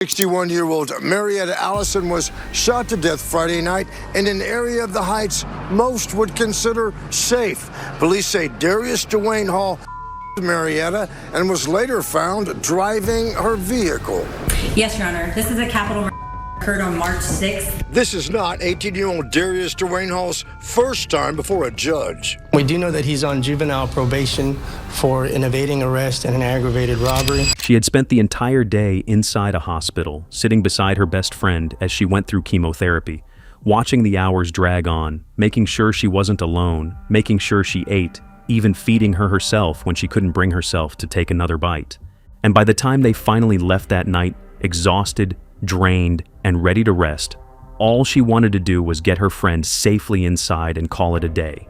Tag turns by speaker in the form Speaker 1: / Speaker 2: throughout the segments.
Speaker 1: 61-year-old Marietta Allison was shot to death Friday night in an area of the Heights most would consider safe. Police say Darius Dwayne Hall Marietta and was later found driving her vehicle.
Speaker 2: Yes, Your Honor. This is a capital murder occurred on March 6th.
Speaker 1: This is not 18-year-old Darius Dwayne Hall's first time before a judge.
Speaker 3: We do know that he's on juvenile probation for an evading arrest and an aggravated robbery.
Speaker 4: She had spent the entire day inside a hospital, sitting beside her best friend as she went through chemotherapy, watching the hours drag on, making sure she wasn't alone, making sure she ate, even feeding her herself when she couldn't bring herself to take another bite. And by the time they finally left that night, exhausted, drained, and ready to rest, all she wanted to do was get her friend safely inside and call it a day.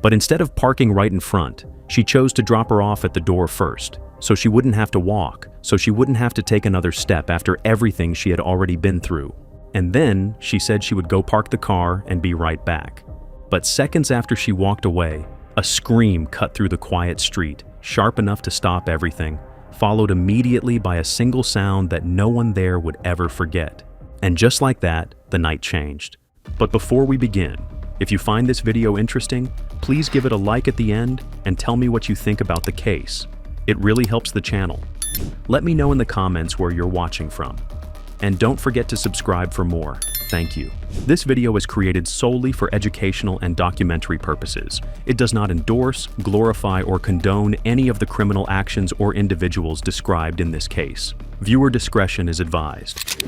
Speaker 4: But instead of parking right in front, she chose to drop her off at the door first, so she wouldn't have to walk, so she wouldn't have to take another step after everything she had already been through. And then she said she would go park the car and be right back. But seconds after she walked away, a scream cut through the quiet street, sharp enough to stop everything, followed immediately by a single sound that no one there would ever forget. And just like that, the night changed. But before we begin, if you find this video interesting, please give it a like at the end and tell me what you think about the case. It really helps the channel. Let me know in the comments where you're watching from. And don't forget to subscribe for more. Thank you. This video is created solely for educational and documentary purposes. It does not endorse, glorify, or condone any of the criminal actions or individuals described in this case. Viewer discretion is advised.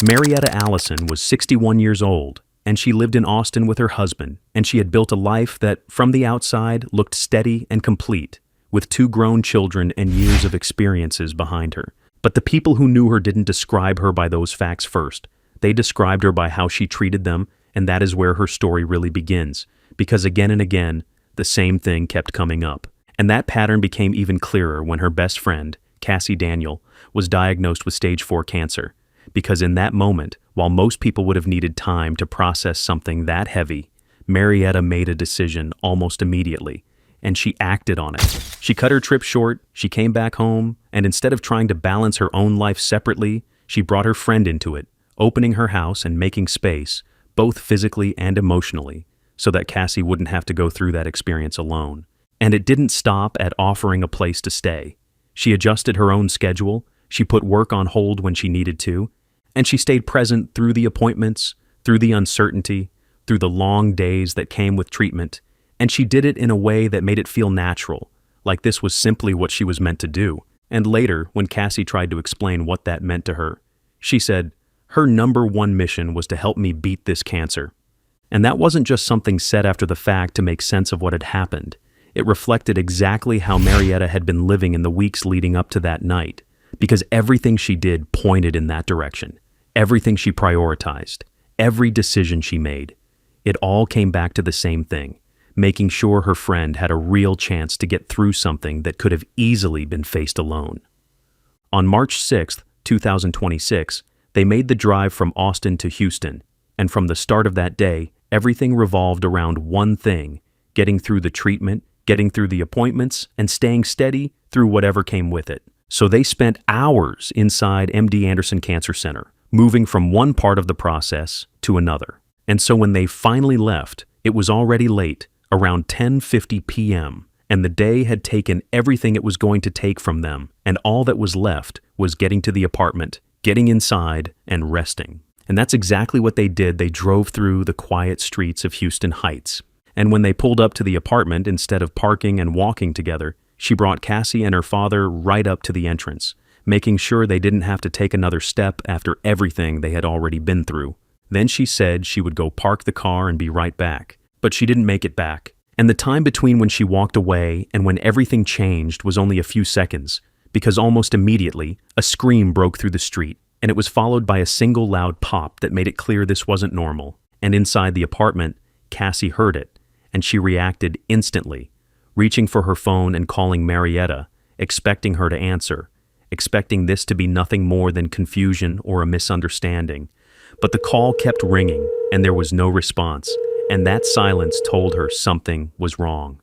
Speaker 4: Marietta Allison was 61 years old, and she lived in Austin with her husband, and she had built a life that, from the outside, looked steady and complete, with 2 grown children and years of experiences behind her. But the people who knew her didn't describe her by those facts first. They described her by how she treated them, and that is where her story really begins, because again and again, the same thing kept coming up. And that pattern became even clearer when her best friend, Cassie Daniel, was diagnosed with stage 4 cancer, because in that moment, while most people would have needed time to process something that heavy, Marietta made a decision almost immediately, and she acted on it. She cut her trip short, she came back home, and instead of trying to balance her own life separately, she brought her friend into it, opening her house and making space, both physically and emotionally, so that Cassie wouldn't have to go through that experience alone. And it didn't stop at offering a place to stay. She adjusted her own schedule, she put work on hold when she needed to, and she stayed present through the appointments, through the uncertainty, through the long days that came with treatment, and she did it in a way that made it feel natural, like this was simply what she was meant to do. And later, when Cassie tried to explain what that meant to her, she said, her number one mission was to help me beat this cancer. And that wasn't just something said after the fact to make sense of what had happened. It reflected exactly how Marietta had been living in the weeks leading up to that night, because everything she did pointed in that direction. Everything she prioritized, every decision she made, it all came back to the same thing, making sure her friend had a real chance to get through something that could have easily been faced alone. On March 6, 2026, they made the drive from Austin to Houston, and from the start of that day, everything revolved around one thing: getting through the treatment, getting through the appointments, and staying steady through whatever came with it. So they spent hours inside MD Anderson Cancer Center, moving from one part of the process to another. And so when they finally left, it was already late, around 10:50 p.m., and the day had taken everything it was going to take from them, and all that was left was getting to the apartment, getting inside, and resting. And that's exactly what they did. They drove through the quiet streets of Houston Heights. And when they pulled up to the apartment, instead of parking and walking together, she brought Cassie and her father right up to the entrance, making sure they didn't have to take another step after everything they had already been through. Then she said she would go park the car and be right back. But she didn't make it back. And the time between when she walked away and when everything changed was only a few seconds, because almost immediately, a scream broke through the street, and it was followed by a single loud pop that made it clear this wasn't normal. And inside the apartment, Cassie heard it, and she reacted instantly, reaching for her phone and calling Marietta, expecting her to answer, expecting this to be nothing more than confusion or a misunderstanding. But the call kept ringing, and there was no response, and that silence told her something was wrong.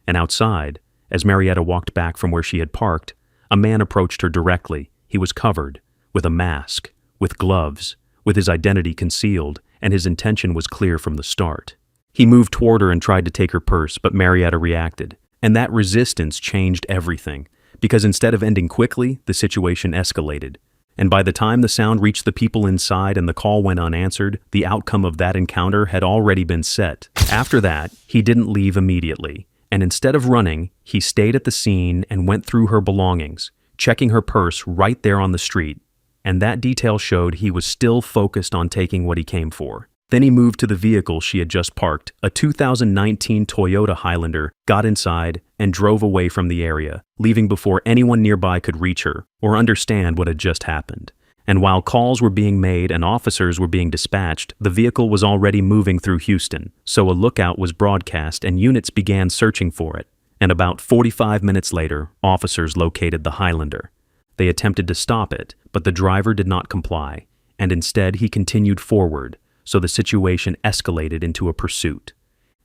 Speaker 4: And outside, as Marietta walked back from where she had parked, a man approached her directly. He was covered, with a mask, with gloves, with his identity concealed, and his intention was clear from the start. He moved toward her and tried to take her purse, but Marietta reacted. And that resistance changed everything, because instead of ending quickly, the situation escalated. And by the time the sound reached the people inside and the call went unanswered, the outcome of that encounter had already been set. After that, he didn't leave immediately, and instead of running, he stayed at the scene and went through her belongings, checking her purse right there on the street. And that detail showed he was still focused on taking what he came for. Then he moved to the vehicle she had just parked, a 2019 Toyota Highlander, got inside, and drove away from the area, leaving before anyone nearby could reach her or understand what had just happened. And while calls were being made and officers were being dispatched, the vehicle was already moving through Houston, so a lookout was broadcast and units began searching for it. And about 45 minutes later, officers located the Highlander. They attempted to stop it, but the driver did not comply, and instead he continued forward, so the situation escalated into a pursuit.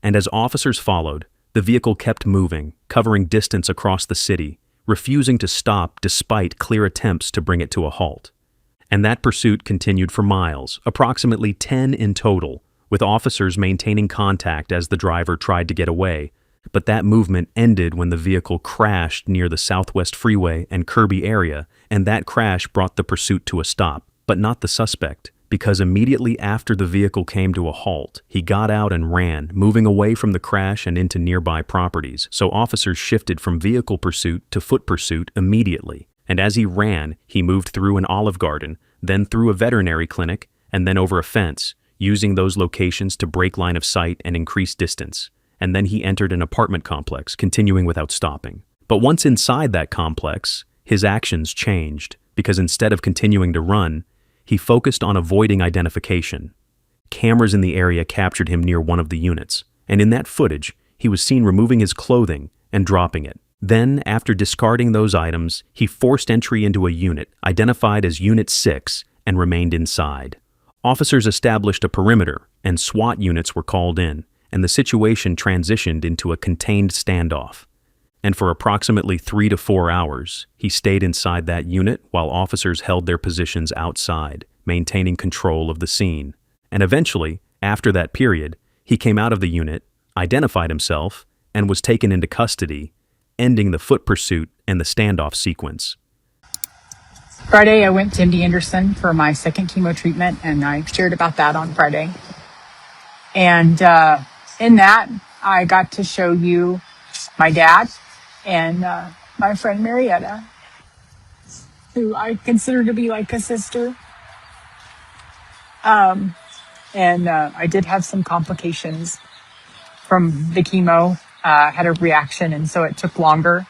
Speaker 4: And as officers followed, the vehicle kept moving, covering distance across the city, refusing to stop despite clear attempts to bring it to a halt. And that pursuit continued for miles, approximately 10 in total, with officers maintaining contact as the driver tried to get away. But that movement ended when the vehicle crashed near the Southwest Freeway and Kirby area, and that crash brought the pursuit to a stop, but not the suspect. Because immediately after the vehicle came to a halt, he got out and ran, moving away from the crash and into nearby properties, so officers shifted from vehicle pursuit to foot pursuit immediately. And as he ran, he moved through an Olive Garden, then through a veterinary clinic, and then over a fence, using those locations to break line of sight and increase distance. And then he entered an apartment complex, continuing without stopping. But once inside that complex, his actions changed, because instead of continuing to run, he focused on avoiding identification. Cameras in the area captured him near one of the units, and in that footage, he was seen removing his clothing and dropping it. Then, after discarding those items, he forced entry into a unit, identified as Unit 6, and remained inside. Officers established a perimeter, and SWAT units were called in, and the situation transitioned into a contained standoff. And for approximately 3 to 4 hours, he stayed inside that unit while officers held their positions outside, maintaining control of the scene. And eventually, after that period, he came out of the unit, identified himself, and was taken into custody, ending the foot pursuit and the standoff sequence.
Speaker 5: Friday, I went to MD Anderson for my second chemo treatment, and I shared about that on Friday. And in that, I got to show you my dad and my friend Marietta, who I consider to be like a sister. And I did have some complications from the chemo. Had a reaction, and so it took longer.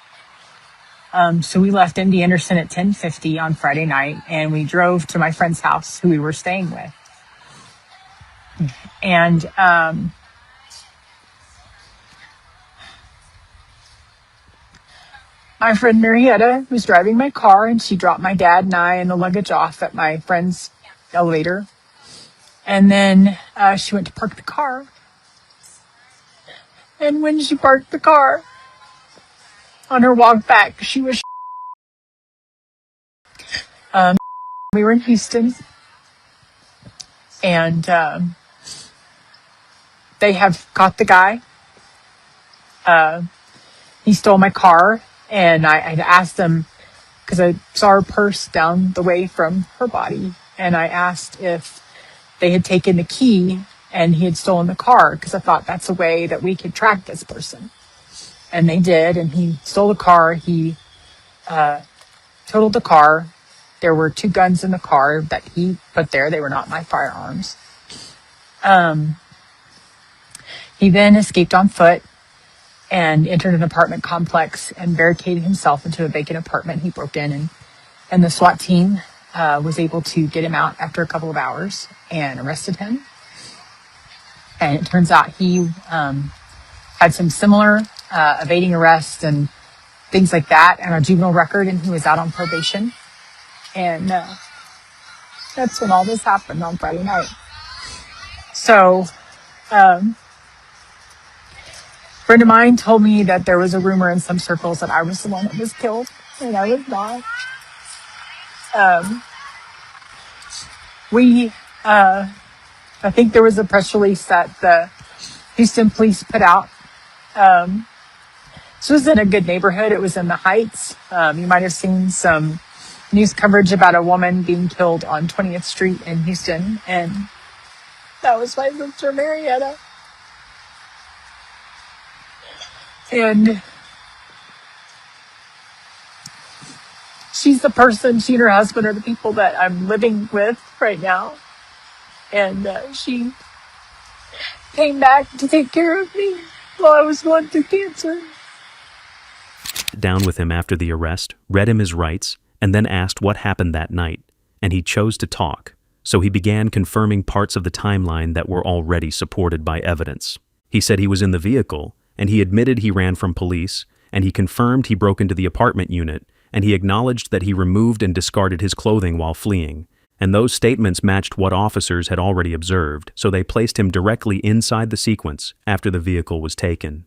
Speaker 5: So we left MD Anderson at 10:50 on Friday night, and we drove to my friend's house who we were staying with. And my friend Marietta was driving my car, and she dropped my dad and I and the luggage off at my friend's elevator. And then she went to park the car. And when she parked the car, on her walk back, she was we were in Houston, and they have caught the guy. He stole my car, and I asked them, because I saw her purse down the way from her body, and I asked if they had taken the key and he had stolen the car, because I thought that's a way that we could track this person. And they did, and he stole the car. He totaled the car. There were 2 guns in the car that he put there. They were not my firearms. He then escaped on foot and entered an apartment complex and barricaded himself into a vacant apartment he broke in. And the SWAT team was able to get him out after a couple of hours and arrested him. And it turns out he had some similar evading arrest and things like that and a juvenile record, and he was out on probation. And that's when all this happened on Friday night. So a friend of mine told me that there was a rumor in some circles that I was the one that was killed, and I was not. I think there was a press release that the Houston police put out. This was in a good neighborhood. It was in the Heights. You might have seen some news coverage about a woman being killed on 20th Street in Houston. And that was my sister, Marietta. And she's the person, she and her husband are the people that I'm living with right now. And she came back to take care of me while I was going through cancer.
Speaker 4: Down with him after the arrest, read him his rights, and then asked what happened that night, and he chose to talk, so he began confirming parts of the timeline that were already supported by evidence. He said he was in the vehicle, and he admitted he ran from police, and he confirmed he broke into the apartment unit, and he acknowledged that he removed and discarded his clothing while fleeing. And those statements matched what officers had already observed, so they placed him directly inside the sequence after the vehicle was taken.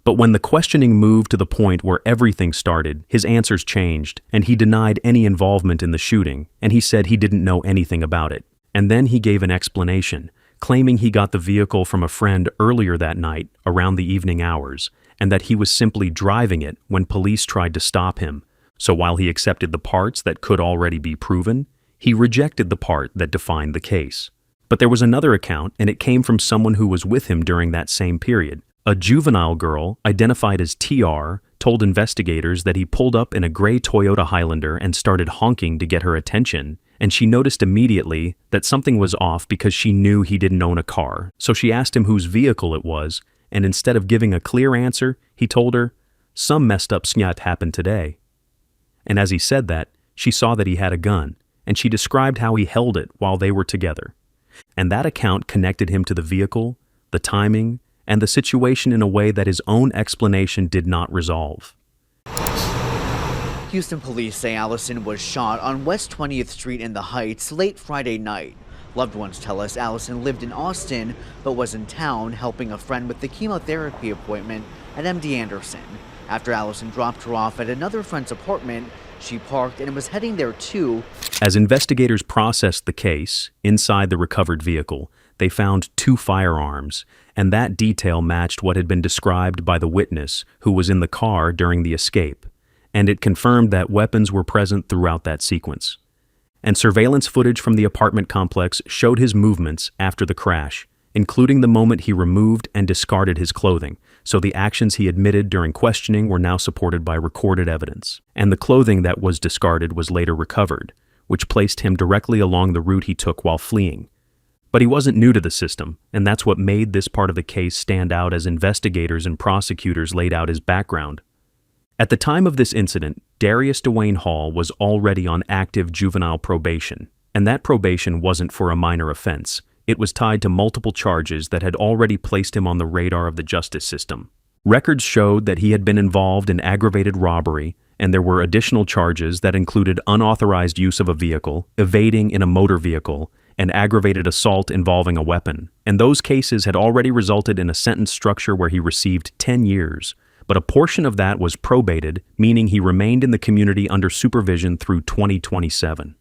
Speaker 4: But when the questioning moved to the point where everything started, his answers changed, and he denied any involvement in the shooting, and he said he didn't know anything about it. And then he gave an explanation, claiming he got the vehicle from a friend earlier that night, around the evening hours, and that he was simply driving it when police tried to stop him. So while he accepted the parts that could already be proven, he rejected the part that defined the case. But there was another account, and it came from someone who was with him during that same period. A juvenile girl, identified as TR, told investigators that he pulled up in a gray Toyota Highlander and started honking to get her attention, and she noticed immediately that something was off because she knew he didn't own a car. So she asked him whose vehicle it was, and instead of giving a clear answer, he told her, "Some messed up snot happened today." And as he said that, she saw that he had a gun, and she described how he held it while they were together. And that account connected him to the vehicle, the timing, and the situation in a way that his own explanation did not resolve.
Speaker 6: Houston police say Allison was shot on West 20th Street in the Heights late Friday night. Loved ones tell us Allison lived in Austin, but was in town helping a friend with the chemotherapy appointment at MD Anderson. After Allison dropped her off at another friend's apartment, she parked and was heading there too.
Speaker 4: As investigators processed the case, inside the recovered vehicle, they found 2 firearms, and that detail matched what had been described by the witness who was in the car during the escape, and it confirmed that weapons were present throughout that sequence. And surveillance footage from the apartment complex showed his movements after the crash, including the moment he removed and discarded his clothing, so the actions he admitted during questioning were now supported by recorded evidence. And the clothing that was discarded was later recovered, which placed him directly along the route he took while fleeing. But he wasn't new to the system, and that's what made this part of the case stand out as investigators and prosecutors laid out his background. At the time of this incident, Darius Dwayne Hall was already on active juvenile probation, and that probation wasn't for a minor offense. It was tied to multiple charges that had already placed him on the radar of the justice system. Records showed that he had been involved in aggravated robbery, and there were additional charges that included unauthorized use of a vehicle, evading in a motor vehicle, and aggravated assault involving a weapon. And those cases had already resulted in a sentence structure where he received 10 years. But a portion of that was probated, meaning he remained in the community under supervision through 2027.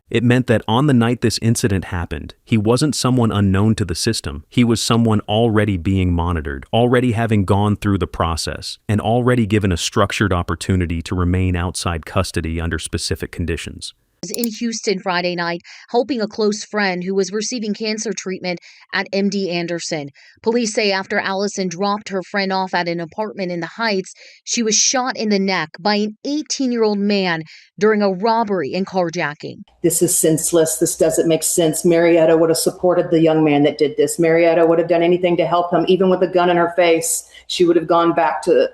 Speaker 4: It meant that on the night this incident happened, he wasn't someone unknown to the system. He was someone already being monitored, already having gone through the process, and already given a structured opportunity to remain outside custody under specific conditions.
Speaker 7: In Houston Friday night, helping a close friend who was receiving cancer treatment at MD Anderson. Police say after Allison dropped her friend off at an apartment in the Heights, she was shot in the neck by an 18-year-old man during a robbery and carjacking.
Speaker 8: This is senseless. This doesn't make sense. Marietta would have supported the young man that did this. Marietta would have done anything to help him, even with a gun in her face. She would have gone back to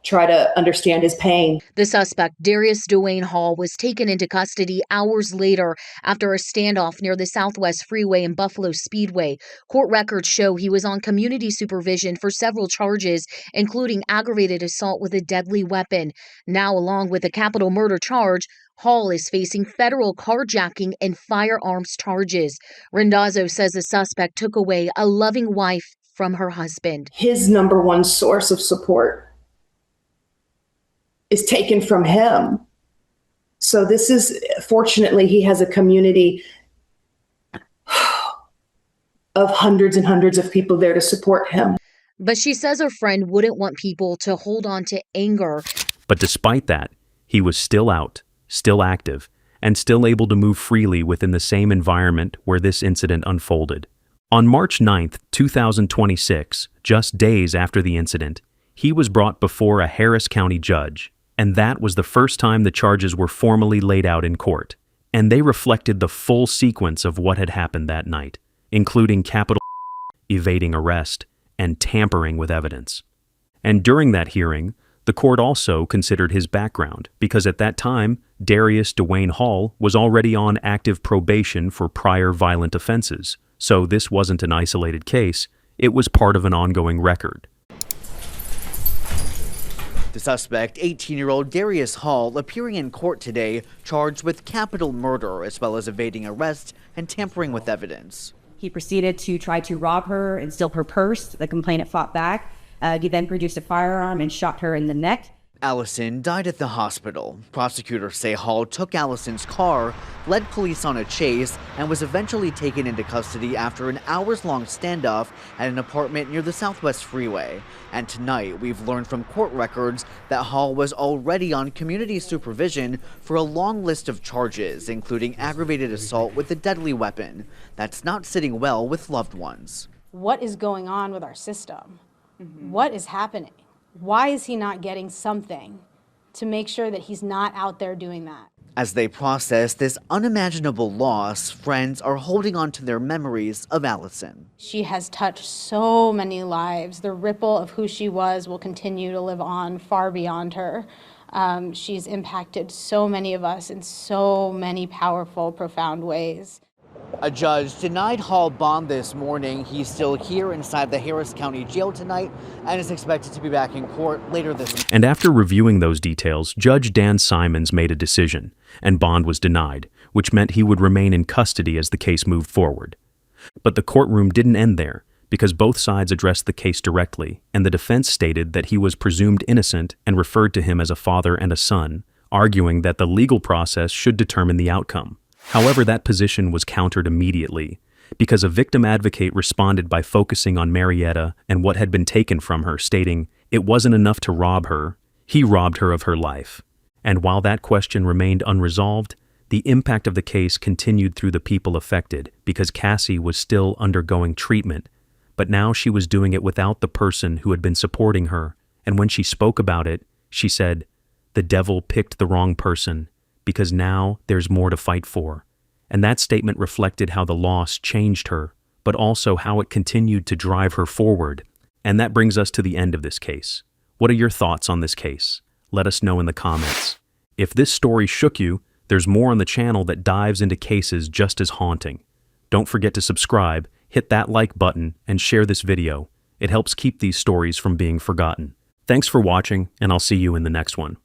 Speaker 8: try to understand his pain.
Speaker 7: The suspect, Darius Dwayne Hall, was taken into custody hours later after a standoff near the Southwest Freeway and Buffalo Speedway. Court records show he was on community supervision for several charges, including aggravated assault with a deadly weapon. Now, along with a capital murder charge, Hall is facing federal carjacking and firearms charges. Randazzo says the suspect took away a loving wife from her husband.
Speaker 8: His number one source of support is taken from him. So this is, fortunately, he has a community of hundreds and hundreds of people there to support him.
Speaker 7: But she says her friend wouldn't want people to hold on to anger.
Speaker 4: But despite that, he was still out, still active, and still able to move freely within the same environment where this incident unfolded. On March 9th, 2026, just days after the incident, he was brought before a Harris County judge, and that was the first time the charges were formally laid out in court. And they reflected the full sequence of what had happened that night, including capital evading arrest and tampering with evidence. And during that hearing, the court also considered his background, because at that time, Darius Dwayne Hall was already on active probation for prior violent offenses, so this wasn't an isolated case, it was part of an ongoing record.
Speaker 6: The suspect, 18-year-old Darius Hall, appearing in court today, charged with capital murder as well as evading arrest and tampering with evidence.
Speaker 2: He proceeded to try to rob her and steal her purse. The complainant fought back. He then produced a firearm and shot her in the neck.
Speaker 6: Allison died at the hospital. Prosecutors say Hall took Allison's car, led police on a chase, and was eventually taken into custody after an hours-long standoff at an apartment near the Southwest Freeway. And tonight, we've learned from court records that Hall was already on community supervision for a long list of charges, including aggravated assault with a deadly weapon. That's not sitting well with loved ones.
Speaker 9: What is going on with our system? What is happening? Why is he not getting something to make sure that he's not out there doing that?
Speaker 6: As they process this unimaginable loss, friends are holding on to their memories of Allison.
Speaker 9: She has touched so many lives. The ripple of who she was will continue to live on far beyond her. She's impacted so many of us in so many powerful, profound ways.
Speaker 6: A judge denied Hall bond this morning. He's still here inside the Harris County Jail tonight and is expected to be back in court later this month.
Speaker 4: And after reviewing those details, Judge Dan Simons made a decision, and bond was denied, which meant he would remain in custody as the case moved forward. But the courtroom didn't end there, because both sides addressed the case directly, and the defense stated that he was presumed innocent and referred to him as a father and a son, arguing that the legal process should determine the outcome. However, that position was countered immediately, because a victim advocate responded by focusing on Marietta and what had been taken from her, stating, "It wasn't enough to rob her, he robbed her of her life." And while that question remained unresolved, the impact of the case continued through the people affected, because Cassie was still undergoing treatment, but now she was doing it without the person who had been supporting her, and when she spoke about it, she said, "The devil picked the wrong person, because now there's more to fight for." And that statement reflected how the loss changed her, but also how it continued to drive her forward. And that brings us to the end of this case. What are your thoughts on this case? Let us know in the comments. If this story shook you, there's more on the channel that dives into cases just as haunting. Don't forget to subscribe, hit that like button, and share this video. It helps keep these stories from being forgotten. Thanks for watching, and I'll see you in the next one.